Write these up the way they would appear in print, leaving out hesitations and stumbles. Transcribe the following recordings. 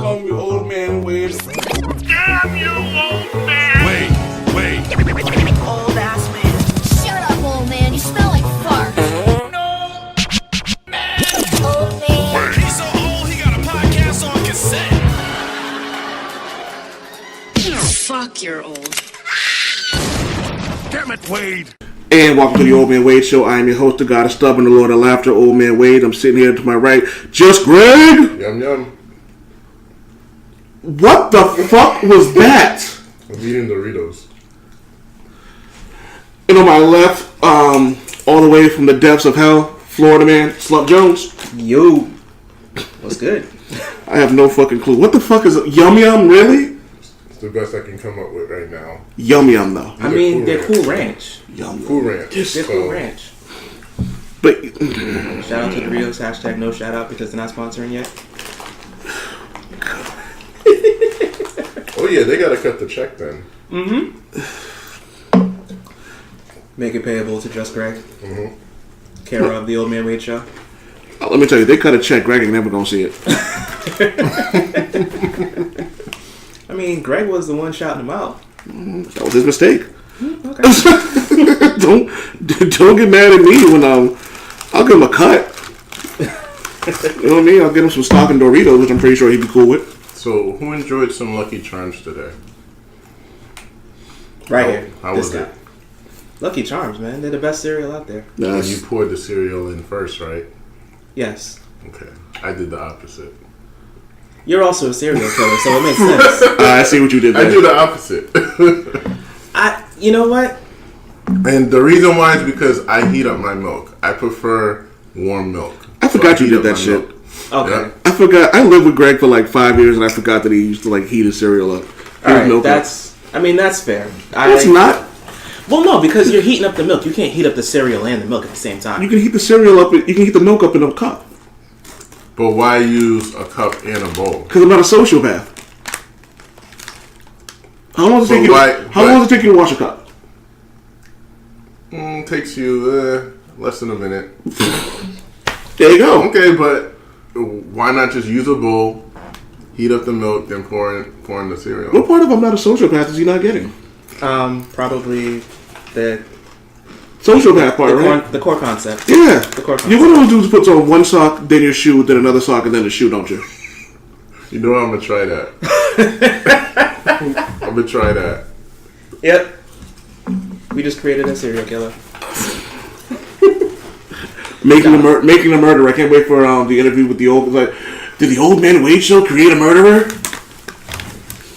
call me old man Wade. Damn you, old man! Wait. Old ass man. Shut up, old man. You smell like fart. No, man! Old man. He's so old, he got a podcast on cassette. Fuck, you're old. Damn it, Wade. And welcome to the Old Man Wade Show. I am your host, the God of Stubborn, the Lord of Laughter, Old Man Wade. I'm sitting here to my right, just Greg. Yum yum. What the fuck was that? I'm eating Doritos. And on my left, all the way from the depths of hell, Florida man, Slump Jones. Yo, what's good? I have no fucking clue. What the fuck is it? Yum Yum, really? It's the best I can come up with right now. Yum Yum, though. I mean, they're Cool Ranch. Yum Cool Ranch. They're Cool Ranch. But Shout out to Doritos. Hashtag no shout out because they're not sponsoring yet. Oh yeah, they gotta cut the check then. Mm-hmm. Make it payable to Just Greg. Mm-hmm. Care of the Old Man Wade Show. let me tell you, they cut a check. Greg ain't never gonna see it. I mean, Greg was the one shouting him out. That was his mistake. Okay. don't get mad at me when I'll give him a cut. You know what I mean? I'll get him some stock and Doritos, which I'm pretty sure he'd be cool with. So, who enjoyed some Lucky Charms today? Right here. How This was guy. it? Lucky Charms, man. They're the best cereal out there. And you poured the cereal in first, right? Yes. Okay. I did the opposite. You're also a serial killer, so it makes sense. I see what you did there. I do the opposite. You know what? And the reason why is because I heat up my milk. I prefer warm milk. I forgot you heat did up that my shit. milk. Okay. Yeah. I forgot. I lived with Greg for like 5 years, and I forgot that he used to like heat his cereal up. All right, that's fair. That's not. Well, no, because you're heating up the milk. You can't heat up the cereal and the milk at the same time. You can heat the cereal up. You can heat the milk up in a cup. But why use a cup and a bowl? Because I'm not a sociopath. How long does it take you? How long does it take you to wash a cup? Takes you less than a minute. There you go. Okay, but why not just use a bowl, heat up the milk, then pour in the cereal? What part of I'm not a sociopath is he not getting? Probably the Sociopath part, right? The core concept. Yeah. The core concept. You're one of those dudes who puts on one sock, then your shoe, then another sock, and then the shoe, don't you? You know I'm gonna try that. I'm gonna try that. Yep. We just created a serial killer. Making a murderer. I can't wait for the interview with the old. Like, did the Old Man Wade Show create a murderer?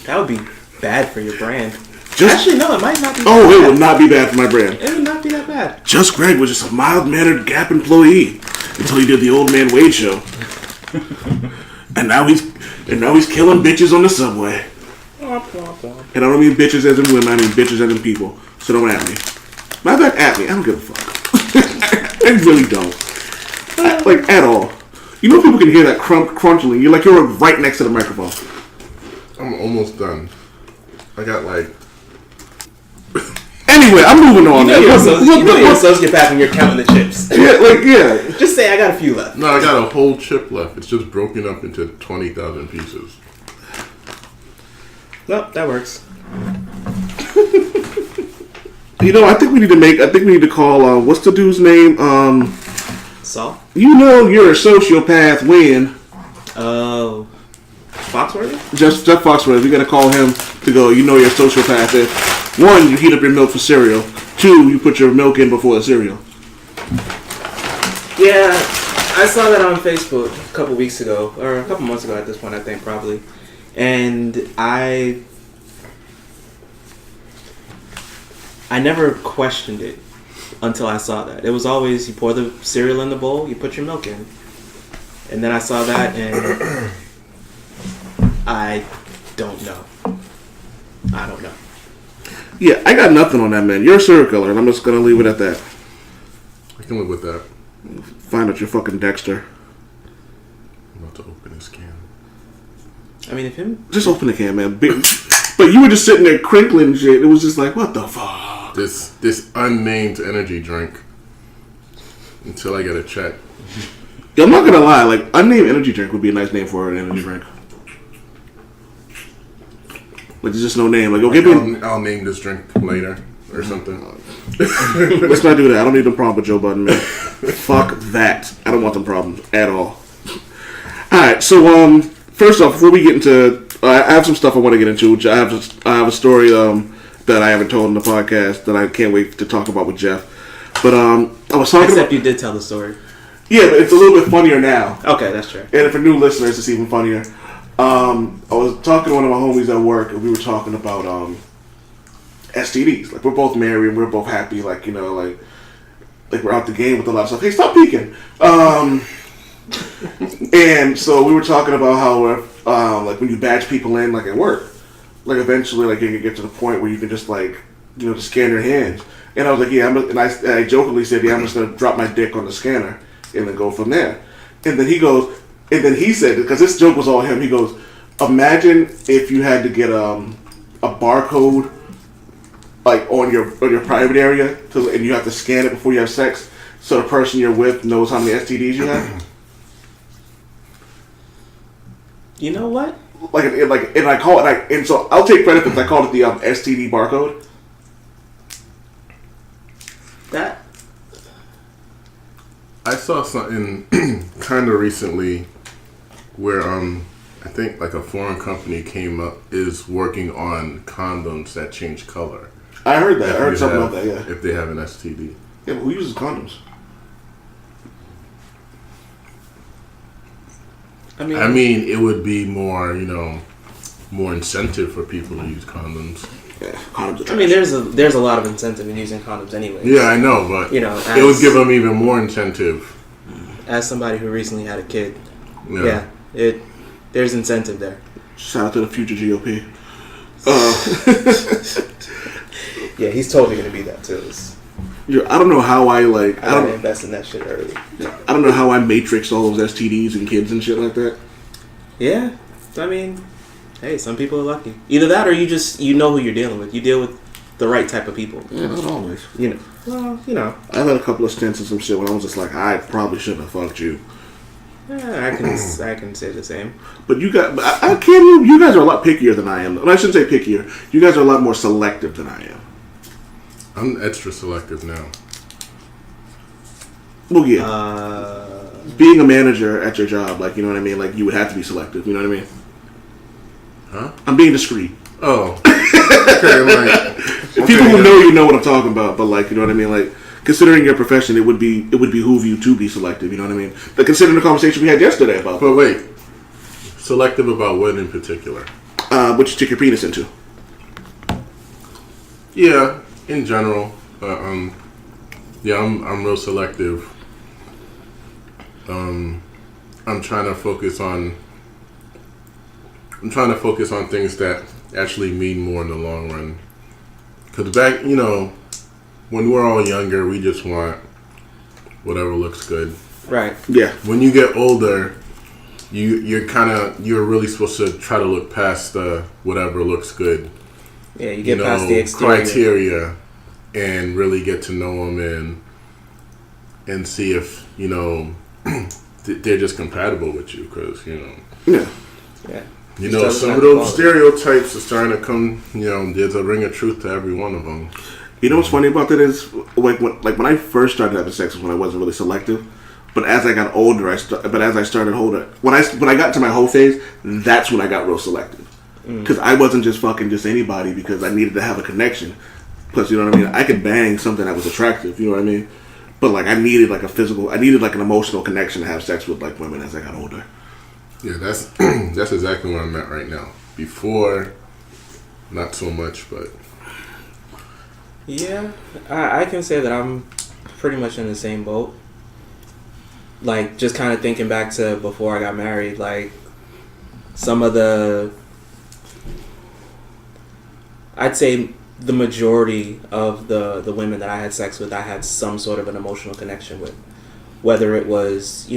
That would be bad for your brand. Actually, no, it might not be. Oh, it would not be bad for my brand. It would not be that bad. Just Greg was just a mild-mannered Gap employee until he did the Old Man Wade Show, and now he's killing bitches on the subway. And I don't mean bitches as in women. I mean bitches as in people. So don't at me. Matter of fact, at me. I don't give a fuck. I really don't. Like at all. You know people can hear that crunching. You're right next to the microphone. I'm almost done. I got like. Anyway, I'm moving on. You're a sociopath when you're counting the chips. Yeah. Just say I got a few left. No, I got a whole chip left. It's just broken up into 20,000 pieces. Nope, that works. I think we need to call. What's the dude's name? Saul. You're a sociopath when. Oh. Foxworthy? Jeff Foxworthy. We gotta call him to go. You're a sociopath if 1, you heat up your milk for cereal. 2, you put your milk in before the cereal. Yeah, I saw that on Facebook a couple weeks ago, or a couple months ago at this point, I think, probably. And I never questioned it until I saw that. It was always, you pour the cereal in the bowl, you put your milk in. And then I saw that, and I don't know. Yeah, I got nothing on that, man. You're a serial killer, and I'm just gonna leave it at that. I can live with that. Find out you're fucking Dexter. I'm about to open this can. I mean, if him... Just open the can, man. But you were just sitting there crinkling shit. It was just like, what the fuck? This unnamed energy drink. Until I get a check. Yeah, I'm not gonna lie. Like, unnamed energy drink would be a nice name for an energy drink. Like there's just no name. Like, give me. I'll name this drink later or something. Let's not do that. I don't need them problems with Joe Budden, man. Fuck that. I don't want them problems at all. Alright, so first off, before we get into I have some stuff I want to get into. I have a story that I haven't told in the podcast that I can't wait to talk about with Jeff. But I was talking Except you did tell the story. Yeah, but it's a little bit funnier now. Okay, that's true. And for new listeners, it's even funnier. I was talking to one of my homies at work, and we were talking about STDs. Like, we're both married, and we're both happy. Like, you know, like we're out the game with a lot of stuff. Hey, stop peeking. And so we were talking about how, like, when you badge people in, like, at work, like, eventually, like, you can get to the point where you can just, like, you know, just scan their hands. And I was like, yeah, and I jokingly said, yeah, I'm just going to drop my dick on the scanner and then go from there. And then he goes, and then he said, because this joke was all him, he goes, imagine if you had to get a barcode, like, on your private area, and you have to scan it before you have sex, so the person you're with knows how many STDs you have. You know what? And I call it, and so I'll take credit because I called it the STD barcode. That I saw something kind of recently where I think like a foreign company is working on condoms that change color. I heard that. I heard something about that. Yeah. If they have an STD. Yeah, but who uses condoms? I mean, it would be more, more incentive for people to use condoms. Yeah, condoms are trash. I mean, there's a lot of incentive in using condoms anyway. Yeah, I know, but it would give them even more incentive. As somebody who recently had a kid, there's incentive there. Shout out to the future GOP. Yeah, he's totally gonna be that too. I don't know how I gotta invest in that shit early. I don't know how I matrix all those STDs and kids and shit like that. Yeah, I mean, hey, some people are lucky. Either that or you know who you're dealing with. You deal with the right type of people. Yeah, not always. I've had a couple of stints and some shit when I was just like, I probably shouldn't have fucked you. Yeah, I can say the same. But you guys, you guys are a lot pickier than I am. And I shouldn't say pickier. You guys are a lot more selective than I am. I'm extra selective now. Well, yeah. Being a manager at your job, like, you know what I mean? Like, you would have to be selective, you know what I mean? Huh? I'm being discreet. Oh. Okay, people who know you know what I'm talking about, but, like, you know what I mean? Like, considering your profession, it would behoove you to be selective, you know what I mean? Like, considering the conversation we had yesterday about But wait. Selective about what in particular? What you stick your penis into. Yeah. In general, yeah, I'm real selective. I'm trying to focus on things that actually mean more in the long run. Because back, when we're all younger, we just want whatever looks good. Right. Yeah. When you get older, you're really supposed to try to look past the whatever looks good. Yeah, you get past the exterior criteria and really get to know them and see if they're just compatible with you. Because yeah. Some of those stereotypes are starting to come. There's a ring of truth to every one of them. You know what's funny about that is when I first started having sex was when I wasn't really selective. But as I got older, when I got to my whole phase, that's when I got real selective. Because I wasn't just fucking just anybody because I needed to have a connection. Plus, you know what I mean? I could bang something that was attractive, you know what I mean? But, like, I needed, like, an emotional connection to have sex with, like, women as I got older. Yeah, that's exactly where I'm at right now. Before, not so much, but... Yeah, I can say that I'm pretty much in the same boat. Like, just kind of thinking back to before I got married, like, some of I'd say the majority of the women that I had sex with, I had some sort of an emotional connection with. Whether it was,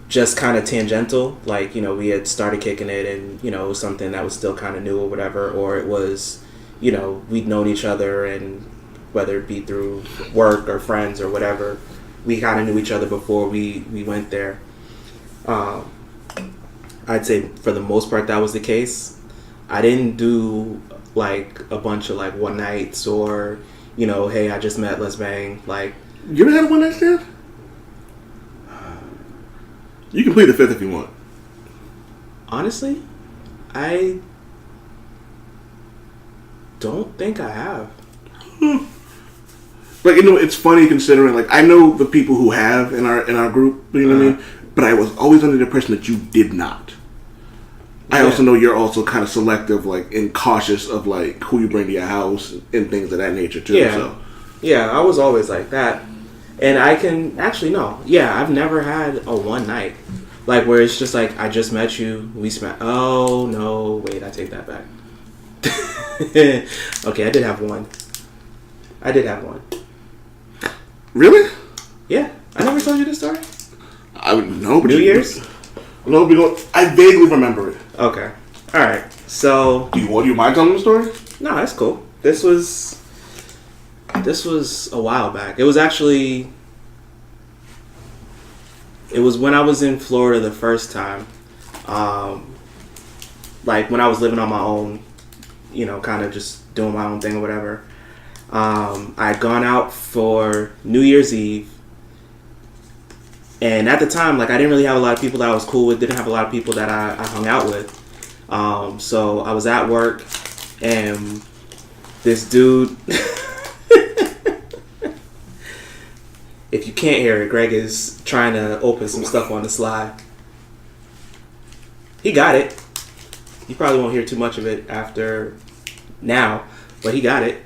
just kind of tangential, like, we had started kicking it and, it was something that was still kind of new or whatever, or it was, we'd known each other and whether it be through work or friends or whatever, we kind of knew each other before we went there. I'd say for the most part that was the case. I didn't do like a bunch of like one nights or, you know, hey, I just met, let's bang. Like, You ever had a one night stand? You can plead the fifth if you want. honestly, I don't think I have. Like, you know, it's funny considering, like, I know the people who have in our group, you know what I mean? But I was always under the impression that you did not. I Yeah. also know you're also kind of selective, like, and cautious of, like, who you bring to your house and things of that nature, too. Yeah. So. Yeah, I was always like that. And I can actually, no. Yeah, I've never had a one night. Like, where it's just like, I just met you, we smacked. Oh, no, wait, I take that back. Okay, I did have one. Really? Yeah, I never told you this story. I would know. But New Year's? No, we don't. I vaguely remember it. Okay. All right. So Do you mind telling the story? no, that's cool. This was a while back. It was actually when I was in Florida the first time. Like when I was living on my own, you know, kind of just doing my own thing or whatever. I'd gone out for New Year's Eve. And at the time, like, I didn't really have a lot of people that I was cool with. Didn't have a lot of people that I hung out with. So I was at work, and this dude... If you can't hear it, Greg is trying to open some stuff on the slide. He got it. You probably won't hear too much of it after now, but he got it.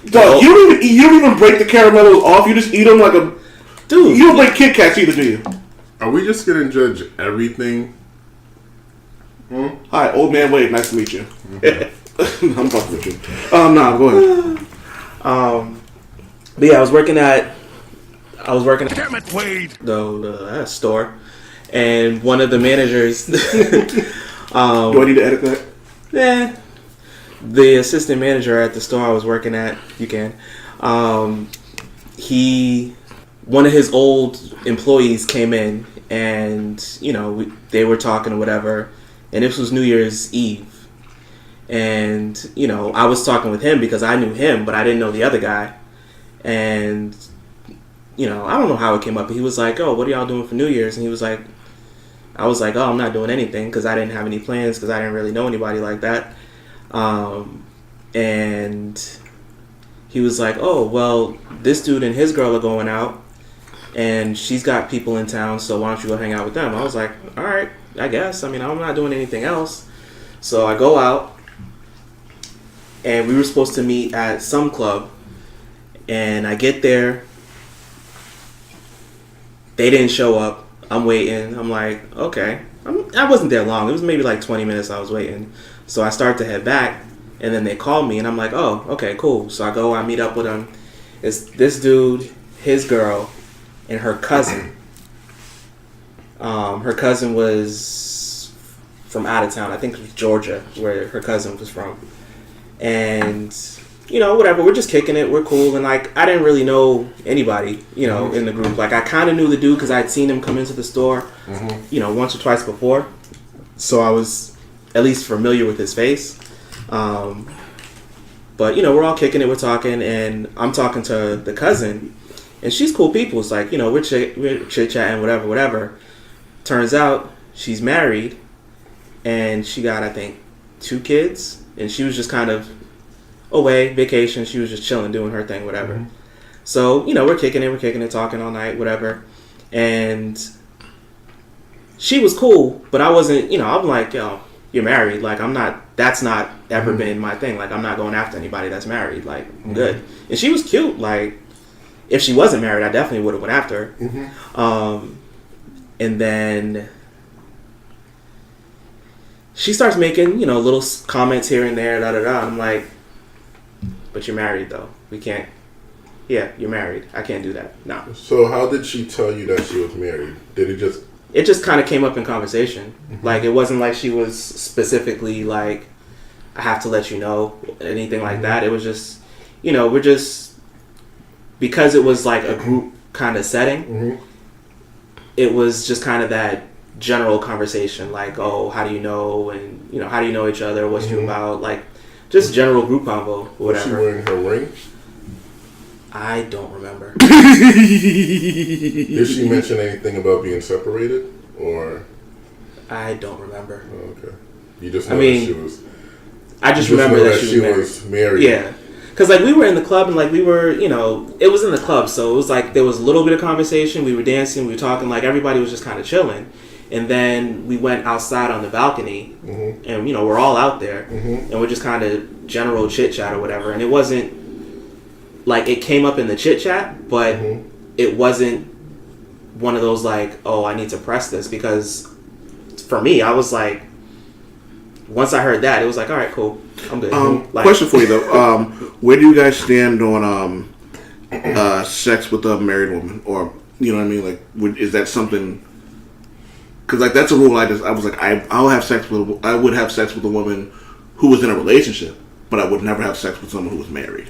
Dog, you don't even break the caramellos off. You just eat them like a... Dude, You don't like Kit Kats either, do you? Are we just gonna judge everything? Hi, old man Wade. Nice to meet you. I'm fucking with you. Nah, go ahead. but yeah, I was working at Damn it, Wade. the store, and one of the managers, Do I need to edit that? the assistant manager at the store I was working at, you can, one of his old employees came in, and you know they were talking or whatever, and this was New Year's Eve, and you know I was talking with him because I knew him, but I didn't know the other guy, and you know I don't know how it came up, but he was like, "Oh, what are y'all doing for New Year's?" And he was like, I was like, "Oh, I'm not doing anything," because I didn't have any plans because I didn't really know anybody like that. And he was like, "Oh, well, this dude and his girl are going out, and she's got people in town, so why don't you go hang out with them?" I was like, "All right, I guess. I mean, I'm not doing anything else." So I go out, and we were supposed to meet at some club, and I get there. They didn't show up. I'm waiting. I'm like, okay. I wasn't there long. It was maybe like 20 minutes I was waiting. So I start to head back, and then they call me, and I'm like, oh, okay, cool. So I go, I meet up with them. It's this dude, his girl, and her cousin. Her cousin was from out of town. I think it was Georgia, where her cousin was from. And, you know, whatever. We're just kicking it. We're cool. And, like, I didn't really know anybody, you know, in the group. Like, I kind of knew the dude because I'd seen him come into the store, you know, once or twice before. So I was at least familiar with his face. But, you know, we're all kicking it. We're talking. And I'm talking to the cousin. And she's cool people. It's like, you know, we're chit-chatting, whatever. Turns out she's married. And she got, I think, 2 kids. And she was just kind of away, vacation. She was just chilling, doing her thing, whatever. So, you know, we're kicking it, talking all night, whatever. And she was cool, but I wasn't, you know, I'm like, yo, you're married. Like, I'm not, that's not ever been my thing. Like, I'm not going after anybody that's married. Like, I'm good. And she was cute. Like, if she wasn't married, I definitely would have went after her. And then she starts making, you know, little comments here and there, da-da-da. I'm like, but you're married, though. We can't. Yeah, you're married. I can't do that. No. So how did she tell you that she was married? Did it just... It just kind of came up in conversation. Like, it wasn't like she was specifically like, I have to let you know, anything like that. It was just, you know, we're just, because it was like a group kind of setting, it was just kind of that general conversation, like, oh, how do you know, and how do you know each other, what's you about, like just general group convo, whatever. Was she wearing her ring? I don't remember. Did she mention anything about being separated, or? I don't remember. Oh, okay. You just know that she was. I just remember that she was married. Yeah. Because, like, we were in the club, and, like, we were, it was in the club, so it was, like, there was a little bit of conversation, we were dancing, we were talking, like, everybody was just kind of chilling. And then we went outside on the balcony, and, we're all out there, and we're just kind of general chit-chat or whatever, and it wasn't, like, it came up in the chit-chat, but it wasn't one of those, like, oh, I need to press this, because for me, I was, like, once I heard that, it was like, all right, cool, I'm good. Question for you though: where do you guys stand on sex with a married woman, or you know what I mean? Like, is that something? Because like that's a rule. I was like, I would have sex with a woman who was in a relationship, but I would never have sex with someone who was married.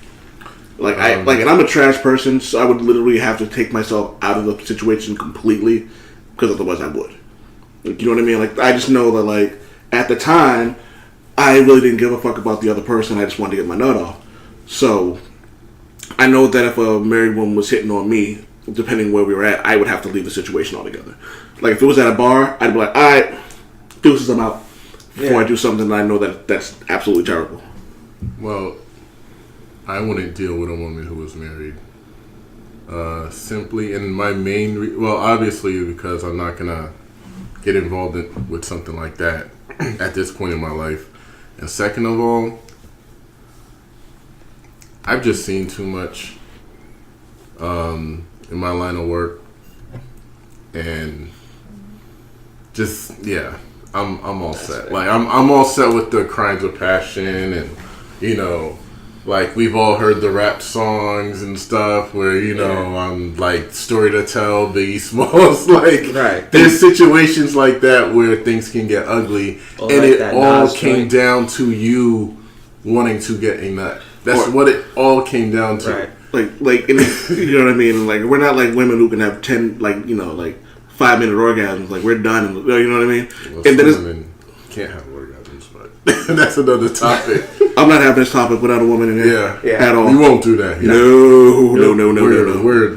Like and I'm a trash person, so I would literally have to take myself out of the situation completely, because otherwise I would. Like, you know what I mean? Like, I just know that like. At the time, I really didn't give a fuck about the other person. I just wanted to get my nut off. So, I know that if a married woman was hitting on me, depending where we were at, I would have to leave the situation altogether. Like, if it was at a bar, I'd be like, alright, deuces, I'm out. Before I do something that I know that's absolutely terrible. Well, I wouldn't deal with a woman who was married. Simply, and my main... obviously, because I'm not going to get involved with something like that at this point in my life. And second of all, I've just seen too much in my line of work, and just I'm all set. Like I'm all set with the crimes of passion, and like we've all heard the rap songs and stuff where I'm like story to tell, Biggie Smalls. Like there's situations like that where things can get ugly, and like it all came down to you wanting to get a nut. That's what it all came down to. Right. Like you know what I mean? Like we're not like women who can have 10 like 5-minute orgasms. Like we're done. You know what I mean? Well, and then women can't have orgasms, but that's another topic. I'm not having this topic without a woman in there at all. We won't do that. No.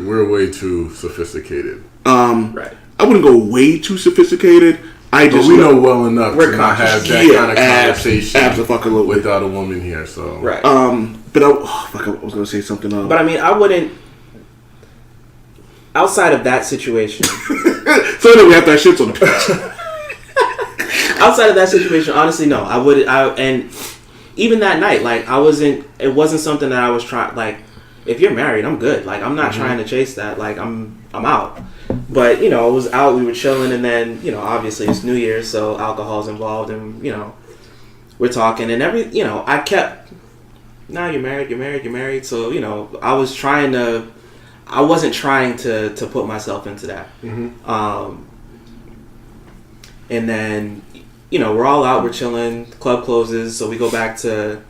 We're way too sophisticated. Right. I wouldn't go way too sophisticated. But we know well enough to not have that kind of conversation absolutely without a woman here. So right. But I was gonna say something. But I mean, I wouldn't. Outside of that situation. So then we have that shit on the page. Outside of that situation, honestly, no. I would. And even that night, like it wasn't something that I was trying. Like, if you're married, I'm good. Like, I'm not trying to chase that. Like, I'm out. But it was out. We were chilling, and then obviously it's New Year's, so alcohol's involved, and we're talking, and I kept. Nah, you're married. So I wasn't trying to put myself into that. And then we're all out, we're chilling, the club closes, so we go back to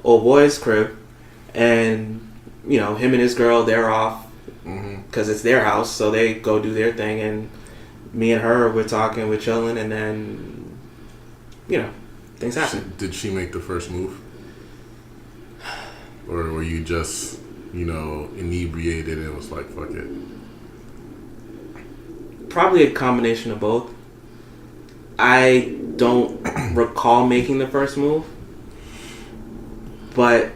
old boy's crib, and him and his girl, they're off because it's their house, so they go do their thing, and me and her, we're talking, we're chilling, and then things happen. Did she make the first move, or were you just inebriated and was like, fuck it? Probably a combination of both. I don't recall making the first move, but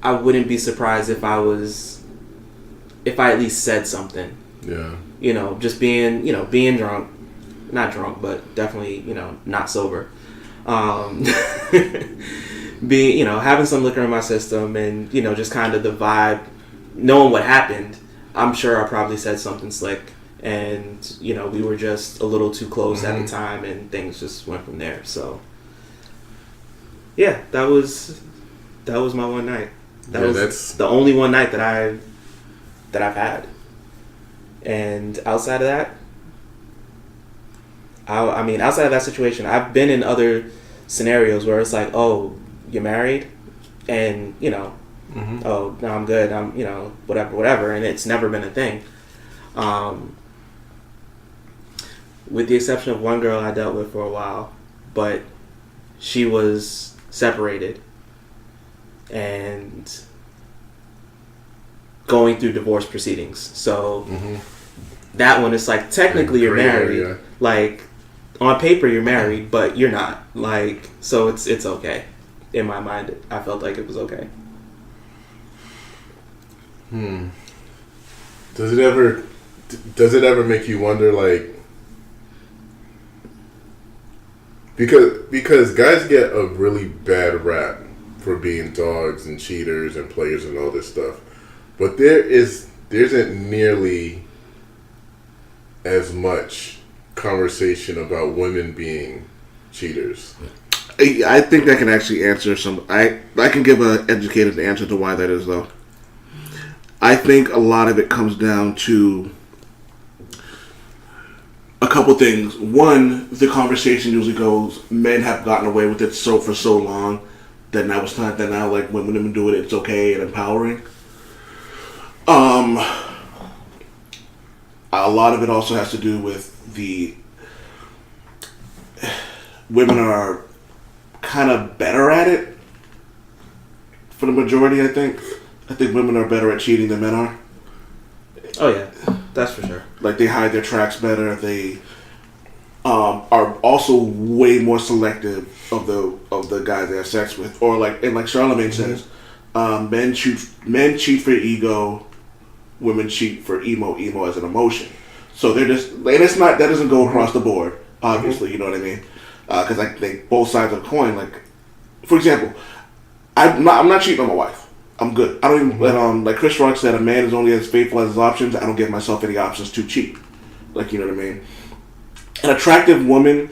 I wouldn't be surprised if I at least said something. Yeah. Just being drunk, not drunk, but definitely, not sober. Being, having some liquor in my system, and just kind of the vibe, knowing what happened, I'm sure I probably said something slick, and we were just a little too close at the time, and things just went from there. So yeah, that was my one night. That's the only one night that I've had, and outside of that, I mean outside of that situation, I've been in other scenarios where it's like, oh, you're married, and oh no, I'm good, I'm whatever, and it's never been a thing. with the exception of one girl I dealt with for a while, but she was separated and going through divorce proceedings. So that one is like technically you're married. Area. Like on paper you're married, but you're not. Like so it's okay. In my mind, I felt like it was okay. Does it ever make you wonder, like, because guys get a really bad rap for being dogs and cheaters and players and all this stuff, but there isn't nearly as much conversation about women being cheaters. I think I can actually answer some. I can give an educated answer to why that is, though. I think a lot of it comes down to a couple things. One, the conversation usually goes, men have gotten away with it for so long that now it's time that now like when women do it, it's okay and empowering. A lot of it also has to do with the women are kind of better at it for the majority. I think women are better at cheating than men are. Oh yeah, that's for sure. Like they hide their tracks better. They are also way more selective of the guys they have sex with, or like Charlemagne says, men cheat for ego, women cheat for emo as an emotion. So they're just, and it's not, that doesn't go across the board. Obviously, you know what I mean? Because I think both sides of the coin. Like, for example, I'm not cheating on my wife. I'm good. I don't even like Chris Rock said, a man is only as faithful as his options. I don't give myself any options to cheat. Like, you know what I mean? An attractive woman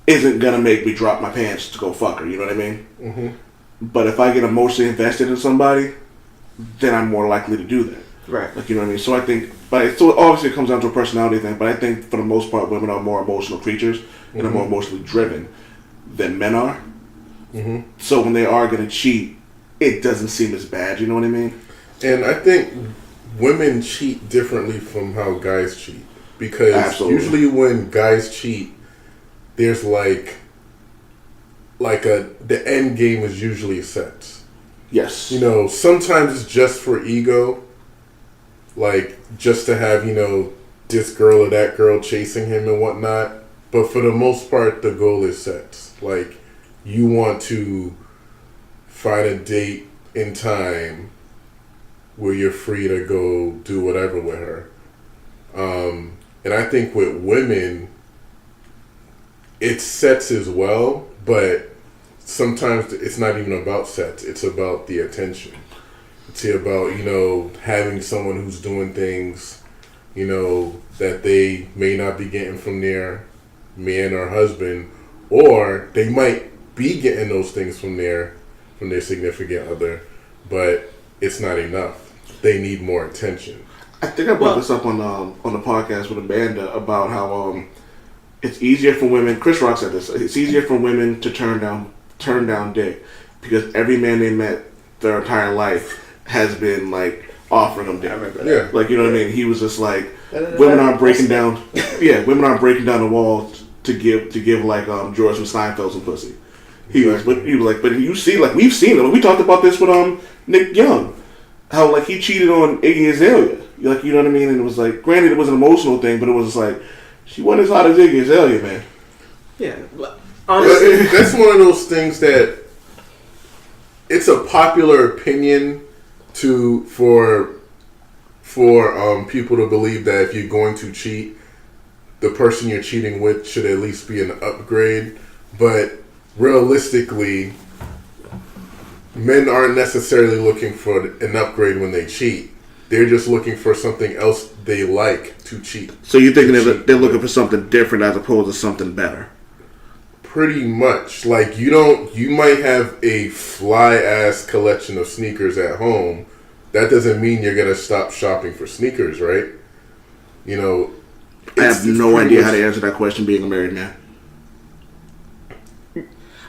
isn't gonna make me drop my pants to go fuck her. You know what I mean? But if I get emotionally invested in somebody, then I'm more likely to do that. Right. Like, you know what I mean? So I think, so obviously it comes down to a personality thing. But I think for the most part, women are more emotional creatures and are more emotionally driven than men are. So when they are gonna cheat, it doesn't seem as bad, you know what I mean? And I think women cheat differently from how guys cheat. Because usually when guys cheat, there's the end game is usually sex. Yes. You know, sometimes it's just for ego. Like, just to have, you know, this girl or that girl chasing him and whatnot. But for the most part, the goal is sex. Like, you want to find a date in time where you're free to go do whatever with her. And I think with women, it's sex as well, but sometimes it's not even about sex. It's about the attention. It's about, you know, having someone who's doing things, you know, that they may not be getting from their man or husband, or they might be getting those things from their significant other, but it's not enough. They need more attention. I think I brought this up on the podcast with Amanda about how it's easier for women. Chris Rock said this. It's easier for women to turn down dick because every man they met their entire life has been like offering them dick. Yeah. Like, you know what I mean? He was just like, women aren't breaking down. Yeah, women aren't breaking down the wall to give like George from Seinfeld some pussy. He was like, but you see, like we've seen it. We talked about this with Nick Young, how like he cheated on Iggy Azalea. Like, you know what I mean? And it was like, granted, it was an emotional thing, but it was just like she wasn't as hot as Iggy Azalea, man. Yeah, honestly, that's one of those things that it's a popular opinion for people to believe that if you're going to cheat, the person you're cheating with should at least be an upgrade. But realistically, men aren't necessarily looking for an upgrade when they cheat. They're just looking for something else they like to cheat. So you're thinking they're looking for something different as opposed to something better? Pretty much. Like, you might have a fly-ass collection of sneakers at home. That doesn't mean you're going to stop shopping for sneakers, right? You know, I have no idea how to answer that question being a married man.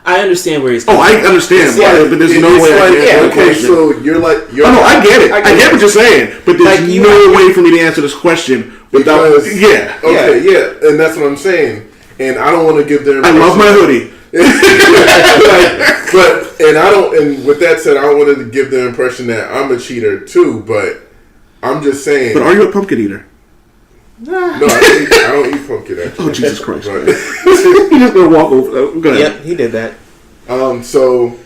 I understand where he's coming from. I understand, but there's no way I can answer the question. So you're like... I get it. I get what you're saying, but there's no way for me to answer this question Because yeah. Okay, yeah, and that's what I'm saying. And I don't want to give them. I love my hoodie. And with that said, I don't want to give the impression that I'm a cheater too. But I'm just saying. But are you a pumpkin eater? No, I don't eat pumpkin. Actually. Oh Jesus Christ! But, You're just gonna walk over. Go ahead. Yep, he did that. So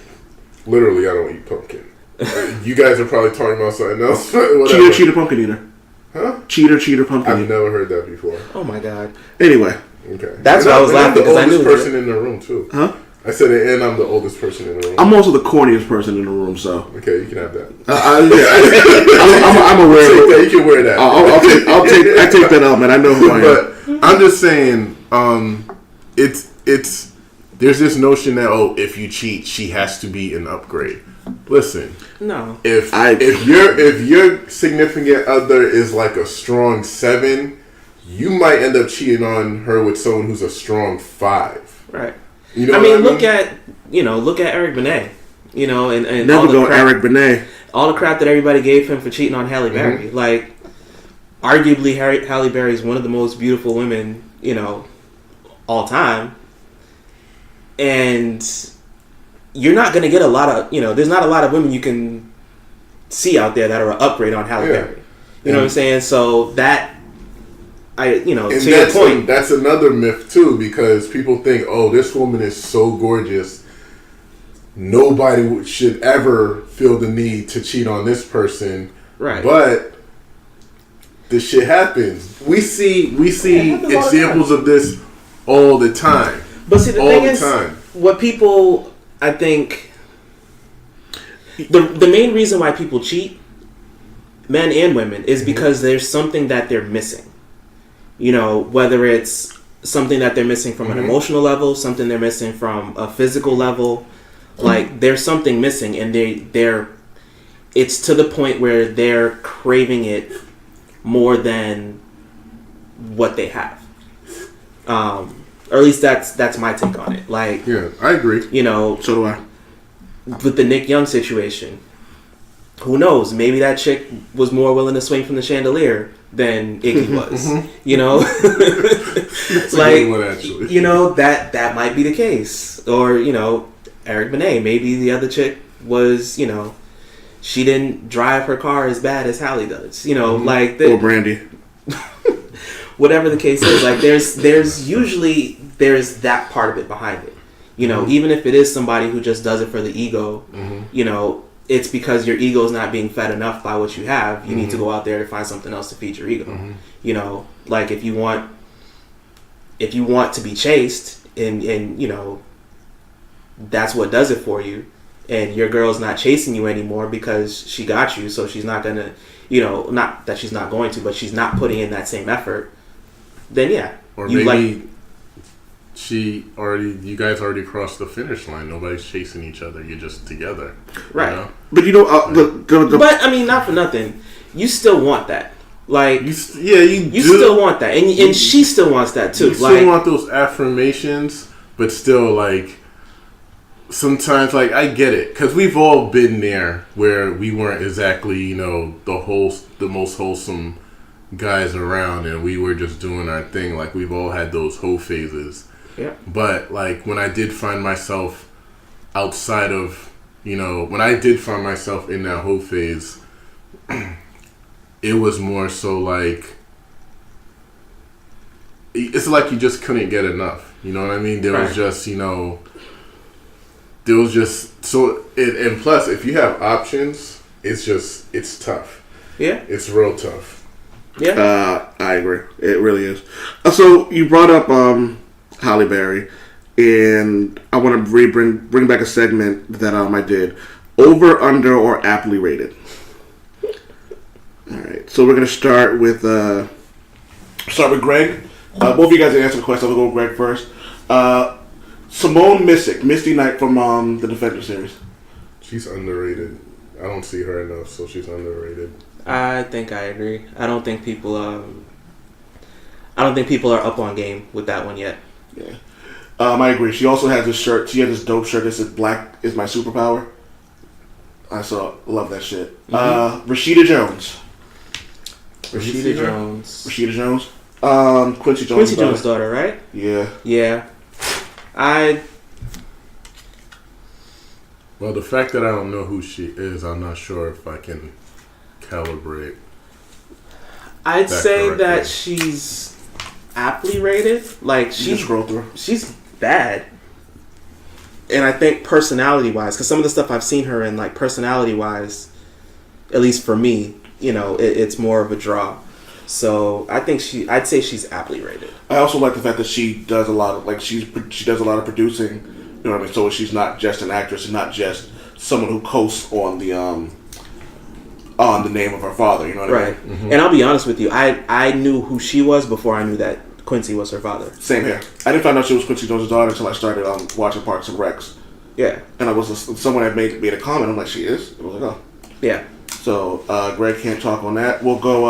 literally, I don't eat pumpkin. You guys are probably talking about something else. Cheater, pumpkin eater. Huh? Cheater, pumpkin I've eater. never heard that before. Oh my god. Anyway. Okay. That's why I was laughing because I I'm the knew oldest person in the room too. Huh? I said it, and I'm the oldest person in the room. I'm also the corniest person in the room, so. Okay, you can have that. I'm aware of it. You can wear that. I take that out, man. I know who I am. But I'm just saying, it's there's this notion that if you cheat, she has to be an upgrade. Listen, No. if your significant other is like a strong 7, you might end up cheating on her with someone who's a strong 5. Right. You know I mean, what look at Eric Benet. You know, and Never all the go crap, Eric Benet. all the crap that everybody gave him for cheating on Halle Berry. Like, arguably, Halle Berry is one of the most beautiful women, all time. And you're not going to get a lot of, there's not a lot of women you can see out there that are an upgrade on Halle Berry. You know what I'm saying? So that, to your point. That's another myth too, because people think, this woman is so gorgeous, nobody should ever feel the need to cheat on this person. Right. But this shit happens. We see examples of this all the time. But see, the thing is, what people, I think, the main reason why people cheat, men and women, is because there's something that they're missing. Whether it's something that they're missing from an emotional level, something they're missing from a physical level, like there's something missing, and it's to the point where they're craving it more than what they have. Or at least that's my take on it. Like, yeah, I agree. So do I. With the Nick Young situation, who knows? Maybe that chick was more willing to swing from the chandelier than Iggy was. That's a good one, actually. That might be the case. Or, Eric Benet, maybe the other chick was, she didn't drive her car as bad as Halle does. Or Brandy. Whatever the case is, like there's usually that part of it behind it. Even if it is somebody who just does it for the ego, it's because your ego is not being fed enough by what you have. You need to go out there to find something else to feed your ego. Like if you want to be chased and that's what does it for you, and your girl's not chasing you anymore because she got you, so she's not gonna, not that she's not going to, but she's not putting in that same effort, then yeah. Or maybe you guys already crossed the finish line. Nobody's chasing each other. You're just together. Right. But But I mean, not for nothing. You still want that. Like, you still want that. And she still wants that too. You still want those affirmations, but still, like, sometimes, like, I get it. Because we've all been there where we weren't exactly, the most wholesome guys around, and we were just doing our thing. Like, we've all had those hoe phases. Yeah. But, like, when I did find myself outside of, when I did find myself in that hoe phase, it was more so like, it's like you just couldn't get enough. You know what I mean? There was just, and plus, if you have options, it's tough. Yeah. It's real tough. Yeah. I agree. It really is. So you brought up Halle Berry, and I want to bring back a segment that I did. Over, under, or aptly rated. All right. So we're gonna start with Greg. Both of you guys answer the question. I'll go with Greg first. Simone Missick, Misty Knight from the Defender series. She's underrated. I don't see her enough, so she's underrated. I think I agree. I don't think people are up on game with that one yet. Yeah. I agree. She also has this shirt. She has this dope shirt that says "Black is my superpower." I love that shit. Rashida Jones. Rashida Jones. Rashida Jones. Quincy Jones. Quincy Jones' daughter, right? Yeah. Yeah. Well, the fact that I don't know who she is, I'm not sure if I can calibrate. I'd say correctly. that she's aptly rated. Like Just scroll through. she's bad. And I think personality-wise, because some of the stuff I've seen her in, like personality-wise, at least for me, you know, it's more of a draw. So I think I'd say she's aptly rated. I also like the fact that she does a lot of she does a lot of producing. You know what I mean? So she's not just an actress and not just someone who coasts on the name of her father. You know what I mean? Right. Mm-hmm. And I'll be honest with you, I knew who she was before I knew that Quincy was her father. Same here. I didn't find out she was Quincy Jones' daughter until I started watching Parks and Recs. Yeah. And someone had made a comment. I'm like, she is? I was like, oh. Yeah. So Greg can't talk on that. We'll go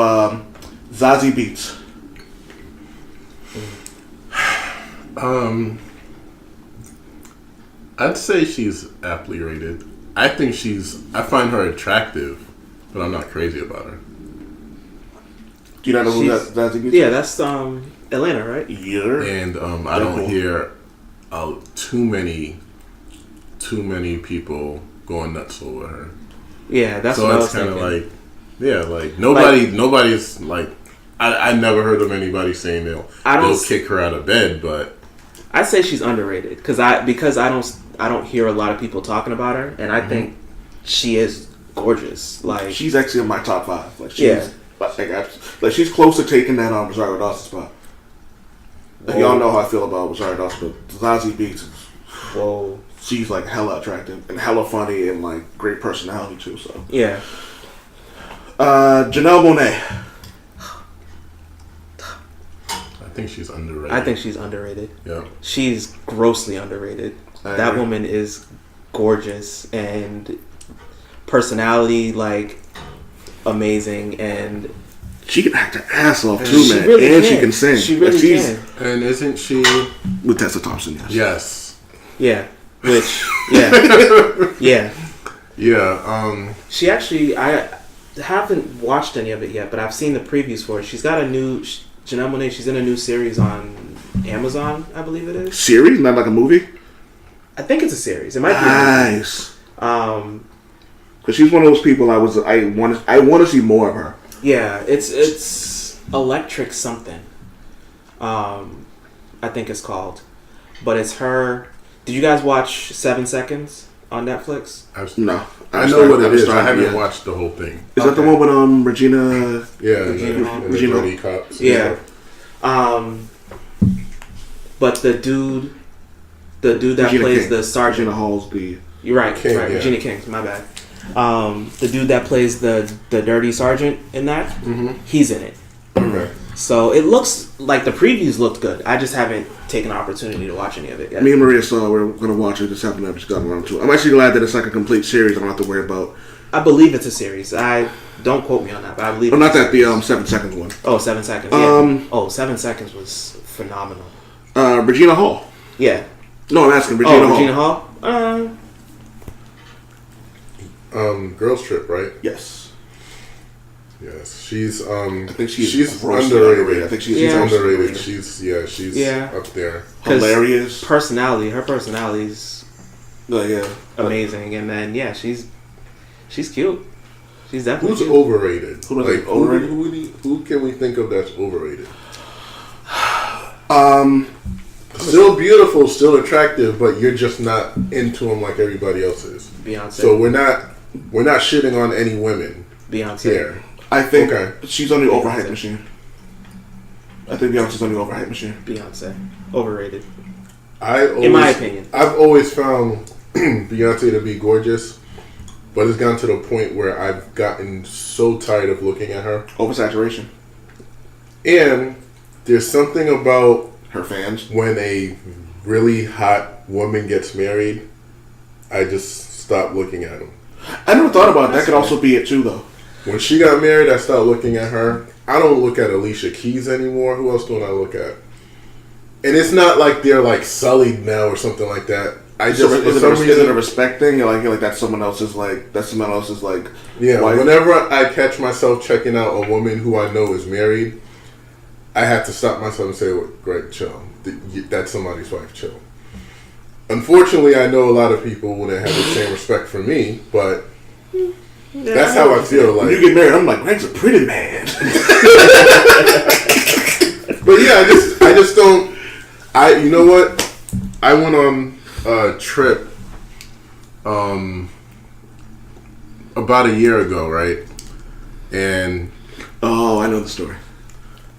Zazie Beetz. I'd say she's aptly rated. I find her attractive, but I'm not crazy about her. Do you not know who Zazie Beetz is? Yeah, that's Atlanta, right? Yeah. And I don't hear too many people going nuts over her. Yeah, that's So what I it's was kind of thinking. like nobody's like I never heard of anybody saying they'll kick her out of bed, but I'd say she's underrated because I don't hear a lot of people talking about her, and I think she is gorgeous. Like she's actually in my top 5. Like she's she's close to taking that Rosario Dawson spot. Like, y'all know how I feel about Rosario Dawson, but Zazie Beetz, whoa, she's like hella attractive and hella funny and like great personality too. So yeah. Janelle Monáe. I think she's underrated. I think she's underrated. Yeah. She's grossly underrated. That agree. woman is gorgeous and personality like amazing, and She can act her ass off too, she man. really And can. she can sing. She really she's can. And isn't she? with Tessa Thompson, yes. Yes. Yeah. Which yeah. Yeah. She actually, I haven't watched any of it yet, but I've seen the previews for it. She's got a new Janelle Monáe. She's in a new series on Amazon, I believe it is. Series, not like a movie. I think it's a series. It might be. Nice. Because she's one of those people I want to see more of her. yeah, it's Electric something. I think it's called, but it's her. Did you guys watch 7 Seconds on Netflix? No. I know what it is. I haven't watched the whole thing. Is that the one with Regina? Yeah, Regina Dirty Cops. Yeah. But the dude that Regina plays King. the sergeant. Regina Hall's the. You're right. King, right. yeah. Regina King. My bad. The dude that plays the dirty sergeant in that, he's in it. Okay. So it looks like the previews looked good. I just haven't taken an opportunity to watch any of it yet. Me and Maria saw we're going to watch it. Just haven't ever gotten around to it. I'm actually glad that it's like a complete series. I don't have to worry about. I believe it's a series. I don't quote me on that, but I believe. Oh, not that the 7 Seconds one. Oh, 7 Seconds. Yeah. 7 Seconds was phenomenal. Regina Hall. Yeah. No, I'm asking Regina Hall. Regina Hall. Girls Trip, right? Yes. Yes, she's. I think she's underrated. I think she's underrated. She's up there. Hilarious. Her personality's Yeah. amazing, and then she's cute. She's definitely Who's cute. overrated? Who do I think overrated? Who can we think of that's overrated? Still beautiful, still attractive, but you're just not into them like everybody else is. Beyonce. So we're not shitting on any women Beyonce. here. I think she's on the overhyped machine. I think Beyonce's on the overhyped machine. Beyonce. Overrated. In my opinion. I've always found Beyonce to be gorgeous, but it's gotten to the point where I've gotten so tired of looking at her. Oversaturation. And there's something about her fans. When a really hot woman gets married, I just stop looking at them. I never thought about that. Could also be it too, though. When she got married, I stopped looking at her. I don't look at Alicia Keys anymore. Who else do I look at? And it's not like they're like sullied now or something like that. I Is just it, for is, some it a, is reason, it a respect thing? You're like that's someone else's like yeah. wife? Whenever I catch myself checking out a woman who I know is married, I have to stop myself and say, well, "Greg, chill. That's somebody's wife. Chill." Unfortunately, I know a lot of people wouldn't have the same respect for me, but that's how I feel. When Like, you get married, I'm like, Greg's a pretty man. but yeah, I just don't. You know what? I went on a trip, about a year ago, right? And Oh, I know the story.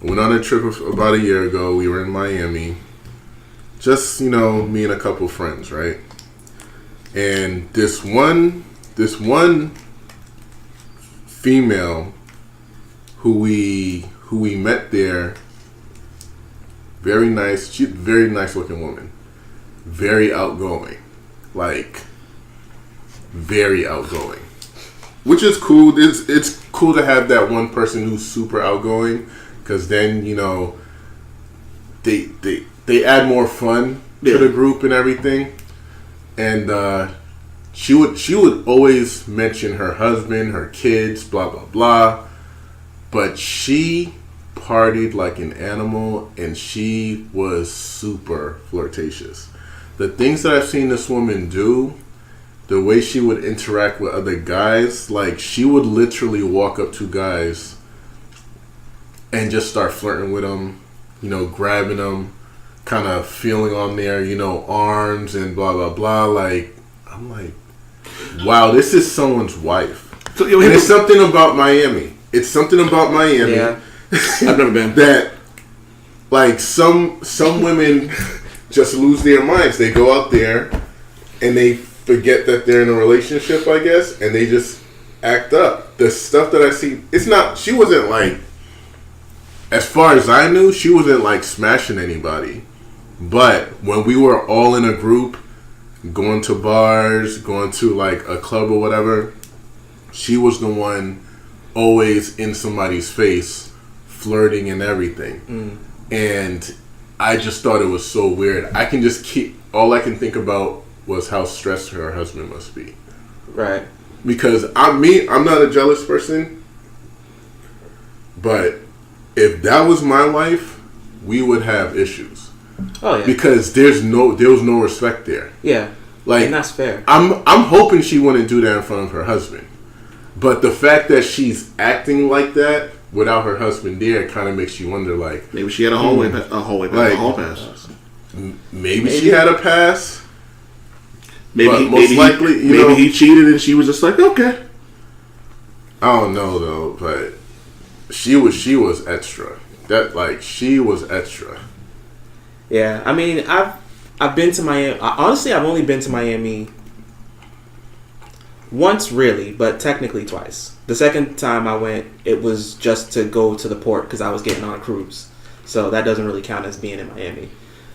went on a trip about a year ago. We were in Miami. Just, me and a couple friends, right? And this one female who we met there, very nice. She's a very nice looking woman. Very outgoing. Like, very outgoing. Which is cool. It's cool to have that one person who's super outgoing, because then, they add more fun to the group and everything. And she would always mention her husband, her kids, blah blah blah. But she partied like an animal, and she was super flirtatious. The things that I've seen this woman do, the way she would interact with other guys, like she would literally walk up to guys and just start flirting with them, grabbing them, kind of feeling on their, arms and blah, blah, blah. Like, I'm like, wow, this is someone's wife. So, and it's something about Miami. It's something about Miami. Yeah. I've never been. That, like, some women just lose their minds. They go out there and they forget that they're in a relationship, I guess, and they just act up. The stuff that I see, she wasn't like, as far as I knew, she wasn't like smashing anybody. But when we were all in a group, going to bars, going to like a club or whatever, she was the one always in somebody's face, flirting and everything. And I just thought it was so weird. All I can think about was how stressed her husband must be. Right. Because I'm not a jealous person, but if that was my wife, we would have issues. Oh yeah. Because there was no respect there. Yeah. Like, and that's fair. I'm hoping she wouldn't do that in front of her husband. But the fact that she's acting like that without her husband there kind of makes you wonder, like, maybe she had a hall pass. Maybe she had a pass. Maybe he cheated and she was just like, okay. I don't know though, but she was extra. She was extra. Yeah, I mean, I've been to Miami. Honestly, I've only been to Miami once, really, but technically twice. The second time I went, it was just to go to the port because I was getting on a cruise, so that doesn't really count as being in Miami.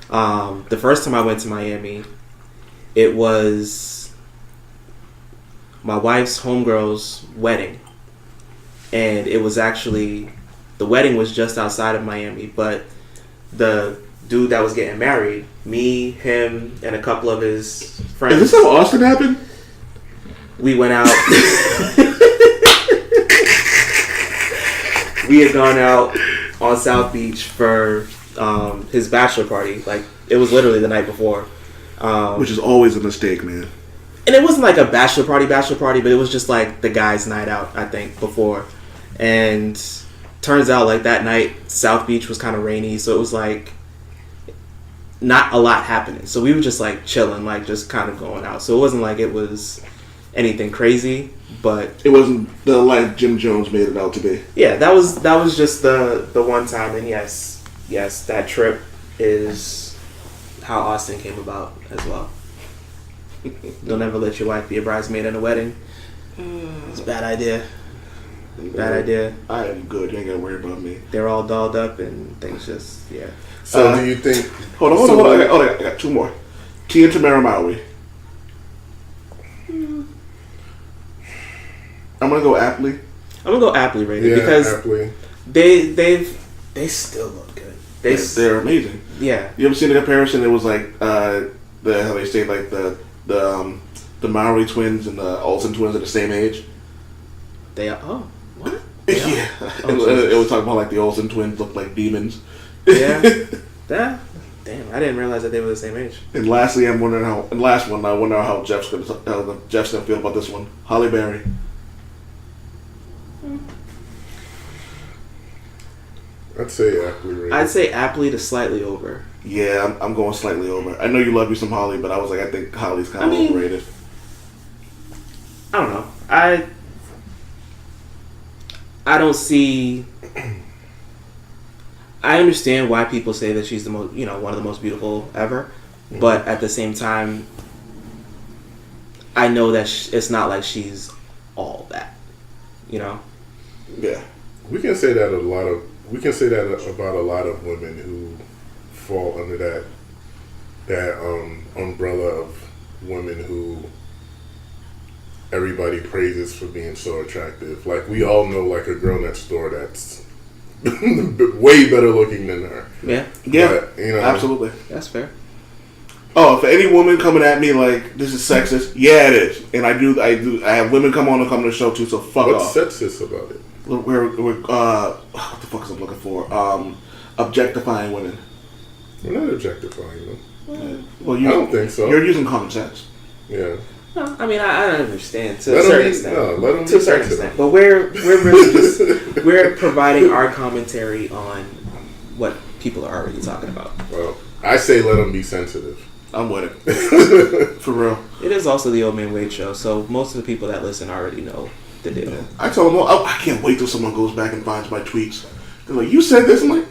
The first time I went to Miami, it was my wife's homegirl's wedding, and it was actually, the wedding was just outside of Miami, but the dude that was getting married, me, him, and a couple of his friends. Is this how Austin happened? We went out. We had gone out on South Beach for his bachelor party. Like, it was literally the night before. Which is always a mistake, man. And it wasn't like a bachelor party, but it was just like the guys' night out, I think, before. And turns out, like, that night, South Beach was kind of rainy, so it was like not a lot happening. So we were just like chilling, like just kind of going out. So it wasn't like it was anything crazy, but it wasn't the life Jim Jones made it out to be. Yeah, that was just the one time. And yes, that trip is how Austin came about as well. Don't ever let your wife be a bridesmaid in a wedding. It's a bad idea. Bad idea. I am good. You ain't gotta worry about me. They're all dolled up and things just, yeah. So do you think... Hold on. I got two more. Tia and Tamara Maui. I'm gonna go aptly. Rated, because aptly. they still look good. They're amazing. Yeah. You ever seen the comparison? It was like How they say like the Maori twins and the Olsen twins are the same age. They are. Oh, what? Yeah. It was talking about like the Olsen twins look like demons. Yeah. That. Damn, I didn't realize that they were the same age. And lastly, I'm wondering how. And last one, I wonder how Jeff's gonna feel about this one. Holly Berry. I'd say aptly rated. I'd say aptly to slightly over. Yeah, I'm going slightly over. I know you love you some Holly, but I was like, I think Holly's kind of overrated. I don't know. I don't see. I understand why people say that she's the most, one of the most beautiful ever, but at the same time, I know that it's not like she's all that, Yeah. We can say that about a lot of women who fall under that umbrella of women who everybody praises for being so attractive. Like, we all know like a girl next door that's way better looking than her. Yeah. Yeah. But, absolutely. That's fair. Oh, for any woman coming at me like this is sexist, yeah, it is. And I have women come on the show too. So fuck off. What's sexist about it? We're what the fuck is I'm looking for? Objectifying women. We're not objectifying them. Well, I don't think so. You're using common sense. Yeah. No, I mean, I understand to a certain extent. Let them to a certain extent. But we're really just we're providing our commentary on what people are already talking about. Well, I say let them be sensitive. I'm with it. For real. It is also the Old Man Wade show, so most of the people that listen already know the deal. I told them, I can't wait till someone goes back and finds my tweets. They're like, you said this? I'm like,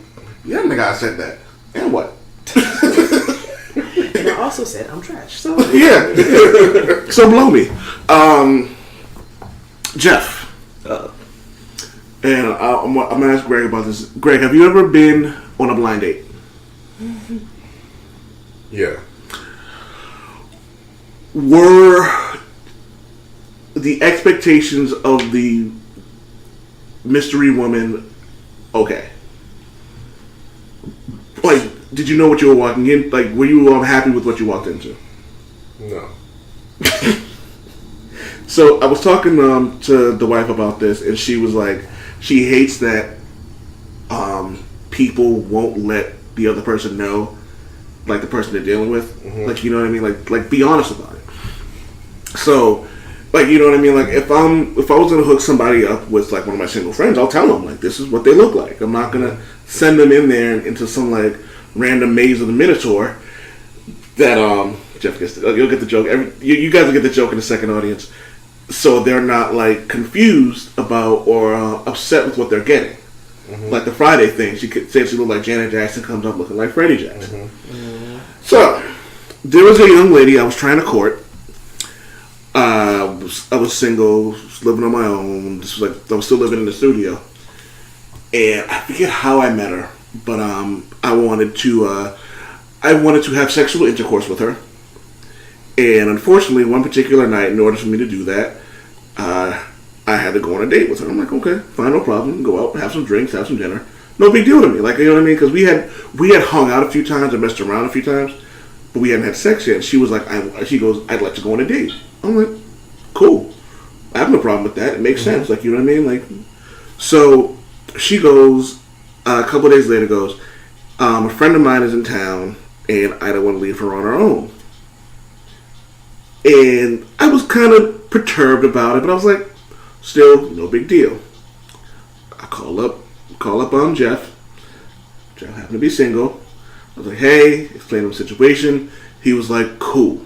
yeah, nigga, I said that. And what? And I also said I'm trash. So yeah. So blow me. Jeff. And I'm going to ask Greg about this. Greg, have you ever been on a blind date? Yeah. Were the expectations of the mystery woman okay? Like, did you know what you were walking in? Like, were you happy with what you walked into? No. So I was talking to the wife about this, and she was like, she hates that people won't let the other person know, like the person they're dealing with. Mm-hmm. Like, you know what I mean? Like be honest about it. So, like, you know what I mean? Like, if I was gonna hook somebody up with like one of my single friends, I'll tell them like this is what they look like. I'm not gonna send them in there into some like random maze of the Minotaur. That Jeff gets. You'll get the joke. You guys will get the joke in the second audience. So they're not like confused about or upset with what they're getting. Mm-hmm. Like the Friday thing, she could say she looked like Janet Jackson, comes up looking like Freddie Jackson. Mm-hmm. So there was a young lady I was trying to court. I was single, living on my own. This was like I was still living in the studio, and I forget how I met her, but I wanted to have sexual intercourse with her. And unfortunately, one particular night, in order for me to do that, I had to go on a date with her. I'm like, okay, fine, no problem. Go out, have some drinks, have some dinner. No big deal to me. Like, you know what I mean? Because we had hung out a few times and messed around a few times, but we hadn't had sex yet. And she was like, she goes, I'd like to go on a date. I'm like, cool. I have no problem with that. It makes sense. Like, you know what I mean? Like, so she goes, a couple of days later goes, a friend of mine is in town, and I don't want to leave her on her own. And I was kind of perturbed about it, but I was like, still, no big deal. I call up Jeff. Jeff happened to be single. I was like, hey, explain the situation. He was like, cool.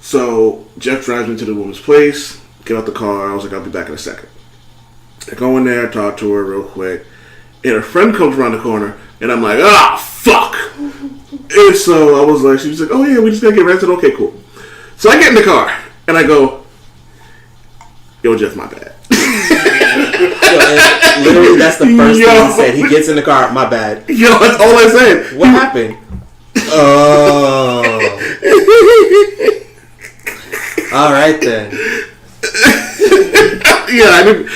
So Jeff drives me to the woman's place, get out the car. I was like, I'll be back in a second. I go in there, talk to her real quick, and her friend comes around the corner, and I'm like, fuck. And so I was like, she was like, oh yeah, we just gotta get rented. Okay, cool. So I get in the car and I go, yo, Jeff, my bad. Literally, that's the first thing he said. He gets in the car, my bad. Yo, that's all I said. What happened? Oh. All right then. Yeah, I didn't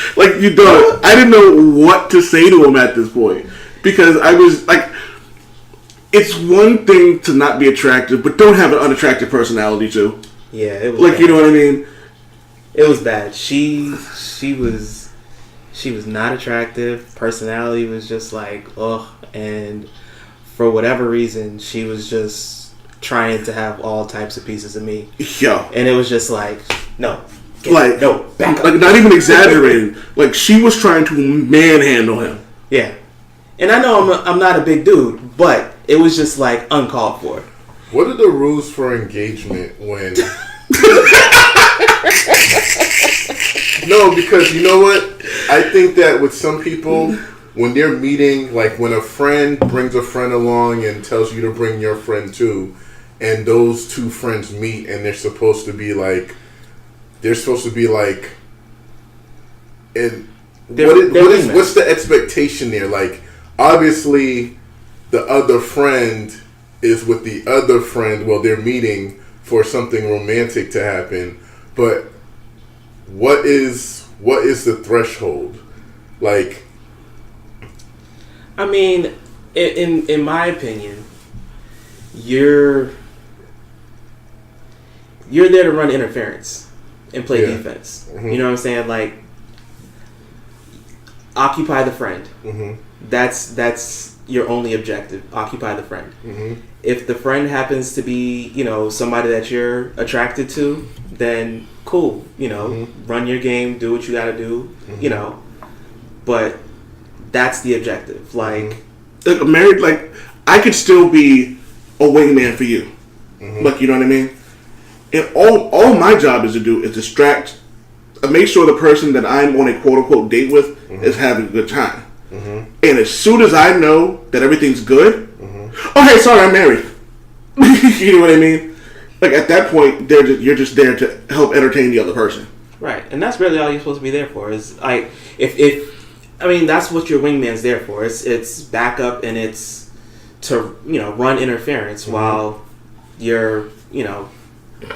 I didn't know what to say to him at this point because I was like, it's one thing to not be attractive, but don't have an unattractive personality too. Yeah, it was like bad. You know what I mean. It was bad. She was not attractive. Personality was just like ugh, and for whatever reason, she was just trying to have all types of pieces of me. Yo, and it was just like no. Back up. Like not even exaggerating. Like she was trying to manhandle him. Yeah, and I know I'm not a big dude, but it was just like uncalled for. What are the rules for engagement when? No, because you know what? I think that with some people, when they're meeting, like when a friend brings a friend along and tells you to bring your friend too, and those two friends meet and they're supposed to be like. And what's the expectation there? Like, obviously, the other friend is with the other friend while they're meeting for something romantic to happen. But what is the threshold? Like, I mean, in my opinion, you're there to run interference and play defense. Mm-hmm. You know what I'm saying? Like, occupy the friend. Mm-hmm. That's your only objective. Occupy the friend. Mm-hmm. If the friend happens to be, somebody that you're attracted to, then cool. Run your game, do what you got to do. Mm-hmm. But that's the objective. Like married, like I could still be a wingman for you. Mm-hmm. Like, you know what I mean? And all my job is to do is distract, make sure the person that I'm on a quote unquote date with is having a good time. Mm-hmm. And as soon as I know that everything's good, okay, sorry, I'm married. You know what I mean? Like at that point, you're just there to help entertain the other person. Right, and that's really all you're supposed to be there for. Is like that's what your wingman's there for. It's backup and it's to run interference while you're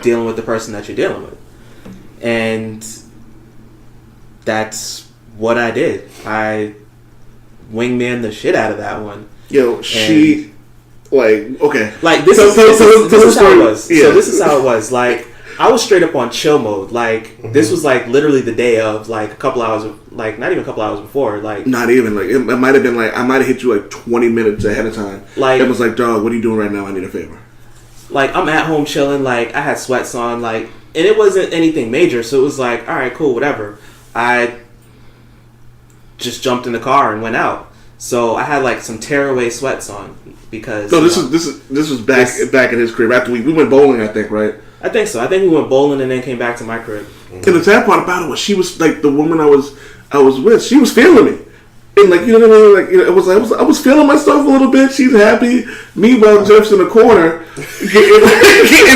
dealing with the person that you're dealing with. And that's what I did. I wingman the shit out of that one. Yo, she okay. Like this is how it was. Yeah. So this is how it was. Like I was straight up on chill mode. Like this was like literally the day of, like a couple hours, like not even a couple hours before. Like not even like it might have been like I might have hit you like 20 minutes ahead of time. Like it was like, dog, what are you doing right now? I need a favor. Like, I'm at home chilling, like, I had sweats on, like, and it wasn't anything major, so it was like, alright, cool, whatever. I just jumped in the car and went out. So, I had, like, some tearaway sweats on, because... No, this was back at his crib, after we went bowling, I think, right? I think so. I think we went bowling and then came back to my crib. And the sad part about it was she was, like, the woman I was with, she was feeling me. And like, you know what I mean? Like, it was like I was feeling myself a little bit. She's happy. Meanwhile, Jeff's in the corner getting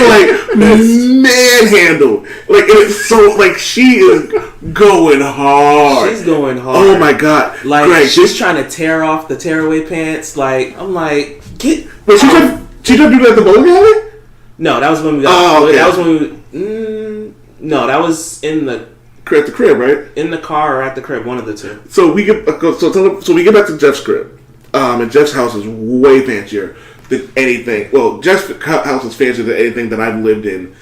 like manhandled. Like, and it's so like she is going hard. She's going hard. Oh my god! Like Greg, she's trying to tear off the tearaway pants. Like I'm like, get. Wait, she tried to do that at the bowling alley? No, that was when we got. Oh, okay. That was when we. No, that was in the. At the crib, right? In the car or at the crib, one of the two. So we get we get back to Jeff's crib, and Jeff's house is way fancier than anything. Well, Jeff's house is fancier than anything that I've lived in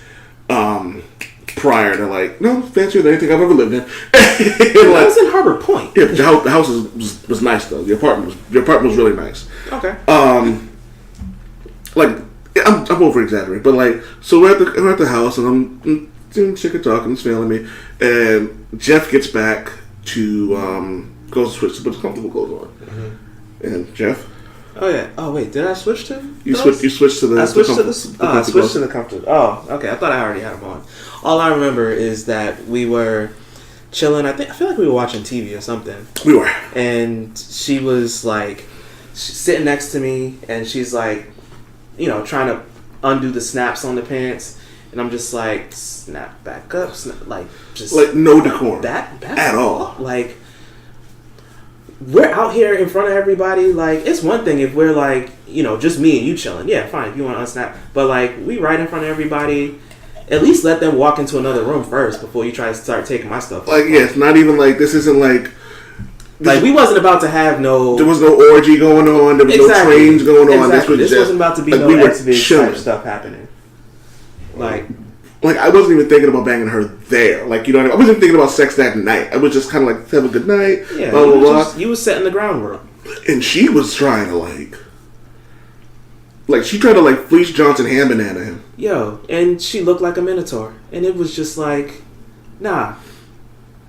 prior to fancier than anything I've ever lived in. I was in Harbor Point. Yeah, the house was nice though. The apartment was really nice. Okay. I'm over exaggerating, but so we're at the house and I'm chicken talking, he's failing me, and Jeff gets back to go switch to put the comfortable clothes on, and Jeff. Oh yeah. Oh wait, did I switch to? You switched to the. I switched to the. I switched to the comfortable. Oh, okay. I thought I already had them on. All I remember is that we were chilling. I feel like we were watching TV or something. We were. And she was like sitting next to me, and she's like, trying to undo the snaps on the pants. And I'm just like, snap back up, just no decorum back at all. Like we're out here in front of everybody. Like it's one thing if we're like, just me and you chilling. Yeah, fine if you want to unsnap. But like we right in front of everybody. At least let them walk into another room first before you try to start taking my stuff. Like yeah, it's not even like this isn't like Like, we wasn't about to have no... There was no orgy going on. There was no trains going on. Exactly. This just, wasn't about to be like, no we were X-Vid type stuff happening. Like, I wasn't even thinking about banging her there. Like, you know what I mean? I wasn't thinking about sex that night. I was just kind of like, have a good night. yeah, blah, blah, blah. you was setting the groundwork. And she was trying to, like, she tried to, like, fleece Johnson hand banana him. Yo, and she looked like a Minotaur. And it was just like, nah.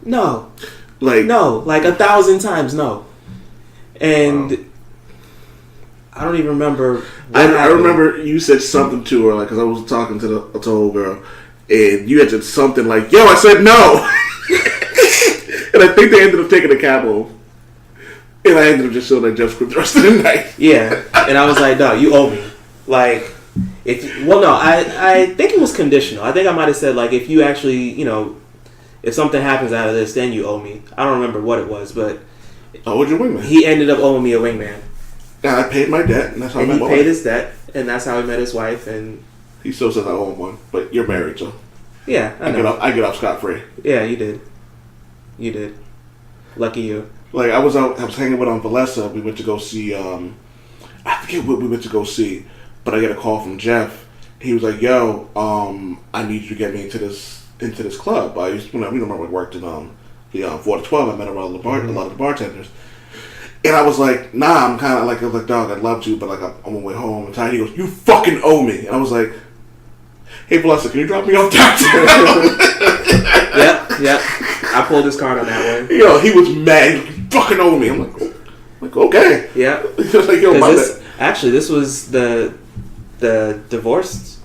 No. Like, no. Like 1,000 times no. And... Wow. I don't even remember. I remember you said something to her, like, because I was talking to the old girl, and you had said something like, "Yo, I said no," and I think they ended up taking a cab home, and I ended up just showing like Jeff Script the rest of the night. Yeah, and I was like, "No, you owe me." Like, I think it was conditional. I think I might have said like, if you actually, if something happens out of this, then you owe me. I don't remember what it was, but I owed your wingman. He ended up owing me a wingman. And I paid my debt, and that's how I met he my paid wife. his debt, and that's how he met his wife. And he still says I owe him one, but you're married, so yeah, I know. I get off scot free. Yeah, you did. Lucky you. Like I was hanging with Valessa. We went to go see. I forget what we went to go see, but I get a call from Jeff. He was like, "Yo, I need you to get me into this club." I used, remember we worked in the 4 to 12. I met a lot of the bartenders. And I was like, nah, I'm kind of like, I was like, dog, I'd love to, but like, I'm on my way home. And tired. He goes, you fucking owe me. And I was like, hey, Blessa, can you drop me off downtown? Yep. I pulled his card on that one. He was mad. You fucking owe me. I'm like okay. Yeah. He was like, yo, this was the divorce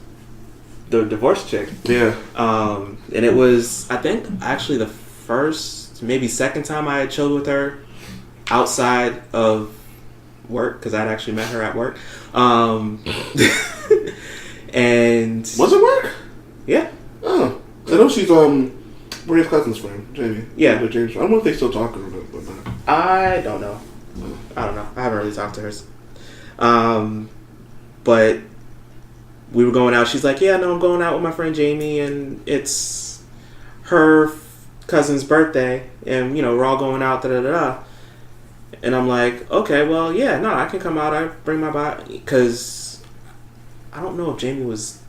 chick. Yeah. And it was, I think, actually the first, maybe second time I had chilled with her. Outside of work, because I'd actually met her at work. And was it work? Yeah. Oh, I know she's Maria's cousin's friend, Jamie. Yeah. James. I don't know if they still talking about that. I don't know. I haven't really talked to her. But we were going out. She's like, yeah, no, I'm going out with my friend Jamie, and it's her cousin's birthday, and we're all going out. Da da da. And I'm like, okay, well, yeah, no, I can come out. I bring my body. Because I don't know if Jamie was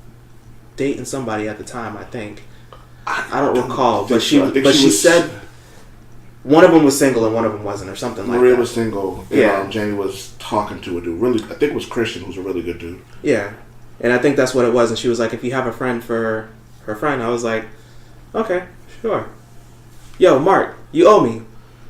dating somebody at the time, I think. I don't recall. But she said one of them was single and one of them wasn't, or something like that. Maria was single. And, yeah. Jamie was talking to a dude. Really, I think it was Christian, who's a really good dude. Yeah. And I think that's what it was. And she was like, if you have a friend for her friend. I was like, okay, sure. Yo, Mark, you owe me.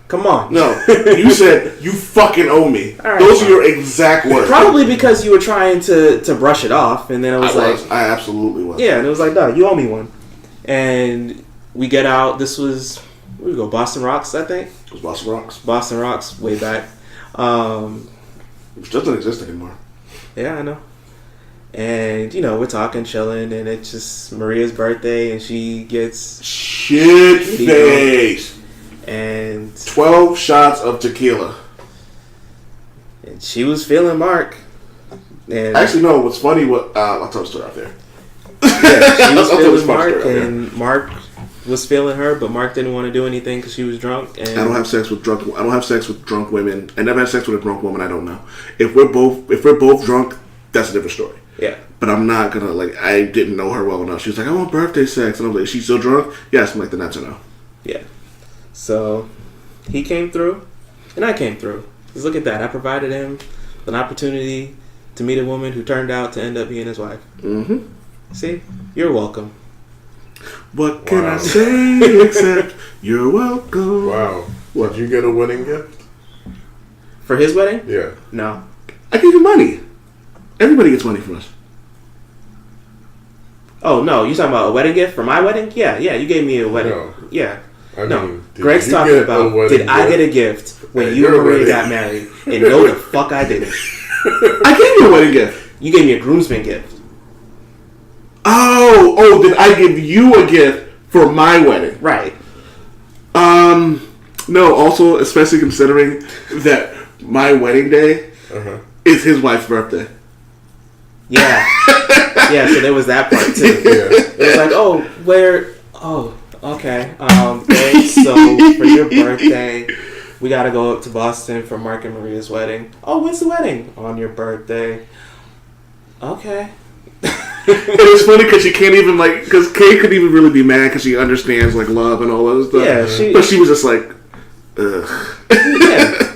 Come on. No, you said you fucking owe me. Right, those are your exact words. Probably because you were trying to brush it off, and then I absolutely was. Yeah, and it was like, no, you owe me one. And we get out. This was, where we go, Boston Rocks, I think. It was Boston Rocks. Boston Rocks, way back. It doesn't exist anymore. Yeah, I know. And we're talking, chilling, and it's just Maria's birthday, and she gets shit face. And 12 shots of tequila. And she was feeling Mark. And actually, no. What's funny? I'll tell the story out there. Yeah, she was feeling Mark, and Mark was feeling her, but Mark didn't want to do anything because she was drunk. And I don't have sex with drunk women. I never had sex with a drunk woman. I don't know. If we're both drunk, that's a different story. Yeah. But I'm not gonna I didn't know her well enough. She was like, I want birthday sex, and I was like, she's still drunk? Yes. I'm like, then that's a no. Yeah. So, he came through, and I came through. Because look at that. I provided him an opportunity to meet a woman who turned out to end up being his wife. Mm-hmm. See? You're welcome. What can I say except you're welcome? Wow. Did you get a wedding gift? For his wedding? Yeah. No. I gave you money. Everybody gets money from us. Oh, no. You talking about a wedding gift for my wedding? Yeah, you gave me a wedding. No. Yeah. I mean, Greg's talking about, did I get a gift when you and Maria got married? And no, the fuck I didn't. I gave you a wedding gift. You gave me a groomsman gift. Oh, did I give you a gift for my wedding? Right. No, also, especially considering that my wedding day is his wife's birthday. Yeah. Yeah, so there was that part too. Yeah. It was like, okay. So for your birthday, We gotta go up to Boston for Mark and Maria's wedding. Oh, when's the wedding? On your birthday. Okay. And it's funny because she can't even because Kay couldn't even really be mad because she understands like love and all that stuff. Yeah, but she was just like, ugh. Yeah,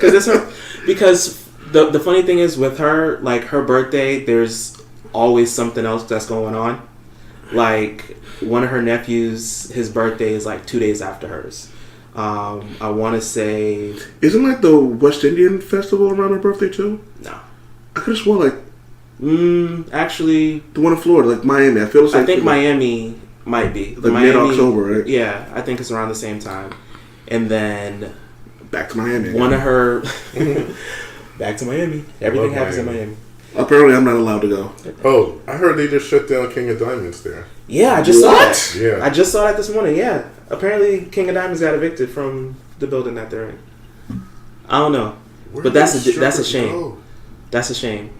because the funny thing is with her, like her birthday, there's always something else that's going on. Like one of her nephews, his birthday is like 2 days after hers. I want to say, isn't like the West Indian festival around her birthday too? No, I could have sworn like. Actually, the one in Florida, like Miami. I think Miami might be like mid-October, right? Yeah, I think it's around the same time. And then back to Miami. One of her back to Miami. Everything happens in Miami. Apparently, I'm not allowed to go. Oh, I heard they just shut down King of Diamonds there. Yeah, I just saw that. Yeah, I just saw that this morning. Yeah, apparently King of Diamonds got evicted from the building that they're in. I don't know, but that's a shame. Go? That's a shame.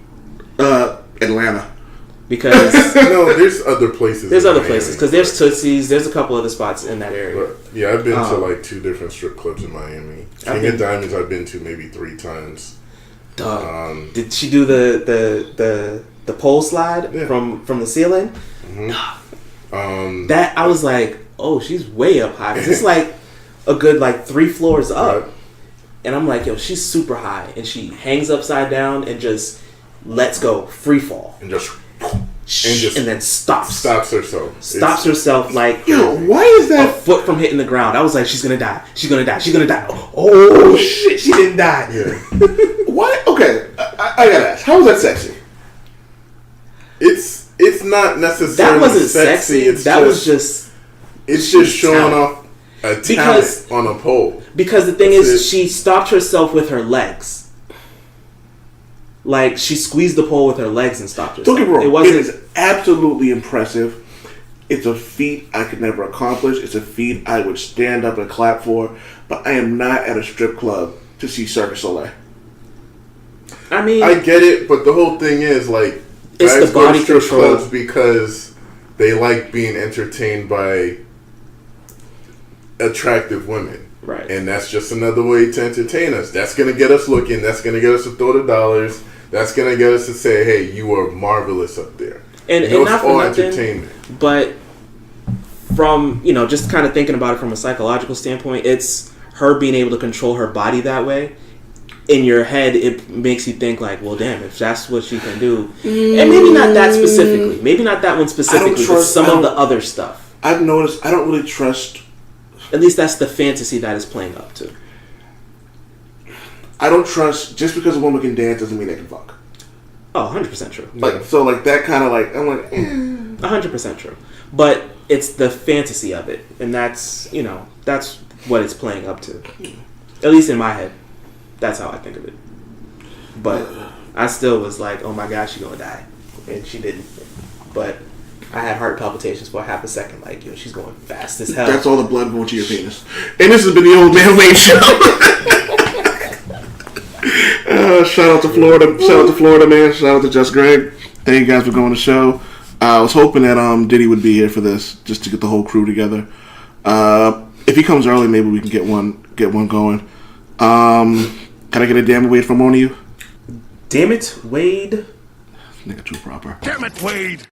Atlanta. Because no, there's other places. There's other places because there's Tootsie's. There's a couple other spots in that area. But, yeah, I've been to like 2 different strip clubs in Miami. King of Diamonds, I've been to maybe 3 times. Did she do the pole slide from the ceiling? Mm-hmm. That I was like, oh, she's way up high. It's like a good like 3 floors up, right. And I'm like, yo, she's super high, and she hangs upside down and just lets go, free fall, and then stops herself like, yo, why is that a foot from hitting the ground? I was like, she's gonna die. Oh shit, she didn't die. Yeah. What? Okay, I gotta ask, how was that sexy? It's not necessarily that wasn't sexy. It's just showing off a talent on a pole. Because the thing she stopped herself with her legs. Like, she squeezed the pole with her legs and stopped herself. Don't get me wrong. It is absolutely impressive. It's a feat I could never accomplish. It's a feat I would stand up and clap for. But I am not at a strip club to see Cirque du Soleil. I mean, I get it, but the whole thing is, like, it's guys the body go to strip control clubs because they like being entertained by attractive women. Right. And that's just another way to entertain us. That's going to get us looking. That's going to get us to throw the dollars. That's going to get us to say, hey, you are marvelous up there. And not for nothing, entertainment. But from, just kind of thinking about it from a psychological standpoint, it's her being able to control her body that way. In your head, it makes you think like, well, damn, if that's what she can do. And maybe not that specifically. Maybe not that one specifically, but some of the other stuff. I've noticed I don't really trust... At least that's the fantasy that is playing up to. I don't trust... Just because a woman can dance doesn't mean they can fuck. Oh, 100% true. That kind of like... I'm like... 100% true. But it's the fantasy of it. And that's, that's what it's playing up to. At least in my head. That's how I think of it. But I still was like, oh my gosh, she's gonna die. And she didn't. But I had heart palpitations for half a second, like, she's going fast as hell. That's all the blood going to your penis. And this has been the Old Man Wade Show. Shout out to Florida. Shout out to Florida, man. Shout out to Just Greg. Thank you guys for going to the show. I was hoping that Diddy would be here for this, just to get the whole crew together. If he comes early, maybe we can get one going. Can I get a damn it, Wade, from one of you? Damn it, Wade. Nigga too proper. Damn it, Wade.